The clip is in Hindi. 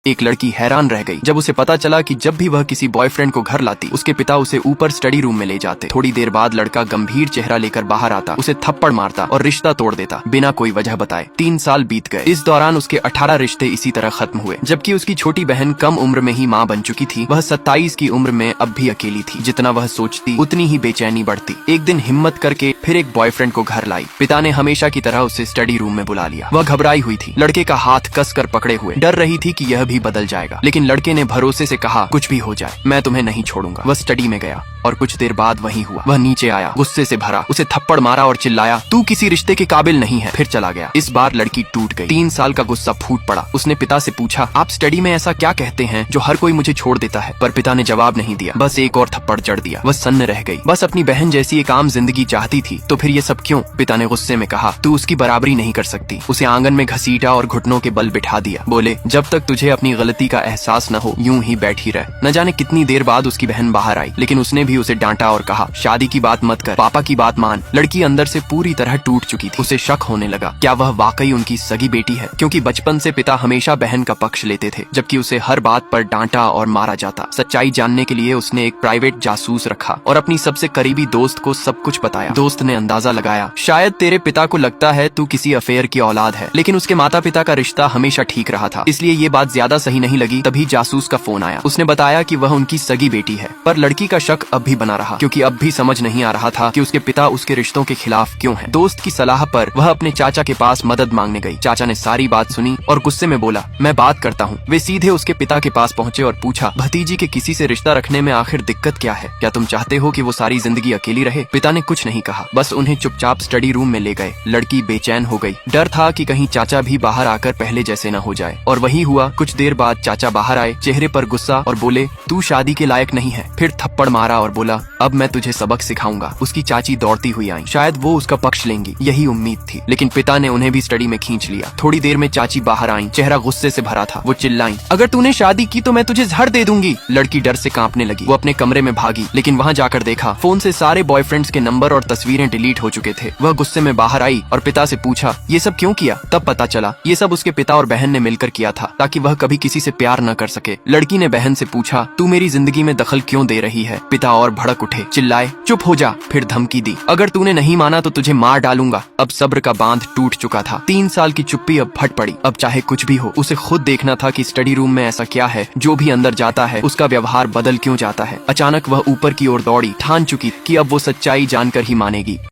एक लड़की हैरान रह गई जब उसे पता चला कि जब भी वह किसी बॉयफ्रेंड को घर लाती उसके पिता उसे ऊपर स्टडी रूम में ले जाते। थोड़ी देर बाद लड़का गंभीर चेहरा लेकर बाहर आता, उसे थप्पड़ मारता और रिश्ता तोड़ देता बिना कोई वजह बताए। 3 साल बीत गए। इस दौरान उसके 18 रिश्ते इसी तरह खत्म हुए। जबकि उसकी छोटी बहन कम उम्र में ही माँ बन चुकी थी, वह 27 की उम्र में अब भी अकेली थी। जितना वह सोचती उतनी ही बेचैनी बढ़ती। एक दिन हिम्मत करके फिर एक बॉयफ्रेंड को घर लाई। पिता ने हमेशा की तरह उसे स्टडी रूम में बुला लिया। वह घबराई हुई थी, लड़के का हाथ कस कर पकड़े हुए, डर रही थी कि यह भी बदल जाएगा। लेकिन लड़के ने भरोसे से कहा, कुछ भी हो जाए मैं तुम्हें नहीं छोड़ूंगा। वह स्टडी में गया और कुछ देर बाद वही हुआ। वह नीचे आया, गुस्से से भरा, उसे थप्पड़ मारा और चिल्लाया, तू किसी रिश्ते के काबिल नहीं है। फिर चला गया। इस बार लड़की टूट गई। 3 साल का गुस्सा फूट पड़ा। उसने पिता से पूछा, आप स्टडी में ऐसा क्या कहते हैं जो हर कोई मुझे छोड़ देता है? पर पिता ने जवाब नहीं दिया, बस एक और थप्पड़ जड़ दिया। वह सन्न रह गई। बस अपनी बहन जैसी एक आम जिंदगी चाहती थी, तो फिर ये सब क्यों? पिता ने गुस्से में कहा, तू उसकी बराबरी नहीं कर सकती। उसे आंगन में घसीटा और घुटनों के बल बिठा दिया। बोले, जब तक तुझे अपनी गलती का एहसास न हो यूं ही बैठी रह। न जाने कितनी देर बाद उसकी बहन बाहर आई, लेकिन उसने भी उसे डांटा और कहा, शादी की बात मत कर, पापा की बात मान। लड़की अंदर से पूरी तरह टूट चुकी थी। उसे शक होने लगा, क्या वह वाकई उनकी सगी बेटी है? क्योंकि बचपन से पिता हमेशा बहन का पक्ष लेते थे, जबकि उसे हर बात पर डांटा और मारा जाता। सच्चाई जानने के लिए उसने एक प्राइवेट जासूस रखा और अपनी सबसे करीबी दोस्त को सब कुछ बताया। दोस्त ने अंदाजा लगाया, शायद तेरे पिता को लगता है तू किसी अफेयर की औलाद है, लेकिन उसके माता पिता का रिश्ता हमेशा ठीक रहा था, इसलिए ये बात ज्यादा सही नहीं लगी। तभी जासूस का फोन आया। उसने बताया कि वह उनकी सगी बेटी है, पर लड़की का शक अब भी बना रहा, क्योंकि अब भी समझ नहीं आ रहा था कि उसके पिता उसके रिश्तों के खिलाफ क्यों हैं। दोस्त की सलाह पर वह अपने चाचा के पास मदद मांगने गई। चाचा ने सारी बात सुनी और गुस्से में बोला, मैं बात करता हूँ। वे सीधे उसके पिता के पास पहुँचे और पूछा, भतीजी के किसी से रिश्ता रखने में आखिर दिक्कत क्या है? क्या तुम चाहते हो कि वो सारी जिंदगी अकेली रहे? पिता ने कुछ नहीं कहा, बस उन्हें चुपचाप स्टडी रूम में ले गए। लड़की बेचैन हो गई। डर था कि कहीं चाचा भी बाहर आकर पहले जैसे न हो जाए, और वही हुआ। कुछ देर बाद चाचा बाहर आए, चेहरे पर गुस्सा, और बोले, तू शादी के लायक नहीं है। फिर थप्पड़ मारा और बोला, अब मैं तुझे सबक सिखाऊंगा। उसकी चाची दौड़ती हुई आई, शायद वो उसका पक्ष लेंगी, यही उम्मीद थी। लेकिन पिता ने उन्हें भी स्टडी में खींच लिया। थोड़ी देर में चाची बाहर आई, चेहरा गुस्से से भरा था। वो चिल्लाई, अगर तूने शादी की तो मैं तुझे जहर दे दूंगी। लड़की डर से कांपने लगी। वो अपने कमरे में भागी, लेकिन वहाँ जाकर देखा फोन से सारे बॉयफ्रेंड्स के नंबर और तस्वीरें डिलीट हो चुके थे। वह गुस्से में बाहर आई और पिता से पूछा, ये सब क्यों किया? तब पता चला ये सब उसके पिता और बहन ने मिलकर किया था, ताकि वह कभी किसी से प्यार न कर सके। लड़की ने बहन से पूछा, तू मेरी जिंदगी में दखल क्यों दे रही है? पिता और भड़क उठे, चिल्लाए, चुप हो जा। फिर धमकी दी, अगर तूने नहीं माना तो तुझे मार डालूंगा। अब सब्र का बांध टूट चुका था। 3 साल की चुप्पी अब फट पड़ी। अब चाहे कुछ भी हो, उसे खुद देखना था कि स्टडी रूम में ऐसा क्या है जो भी अंदर जाता है उसका व्यवहार बदल क्यों जाता है। अचानक वह ऊपर की ओर दौड़ी, ठान चुकी कि अब वो सच्चाई जानकर ही मानेगी।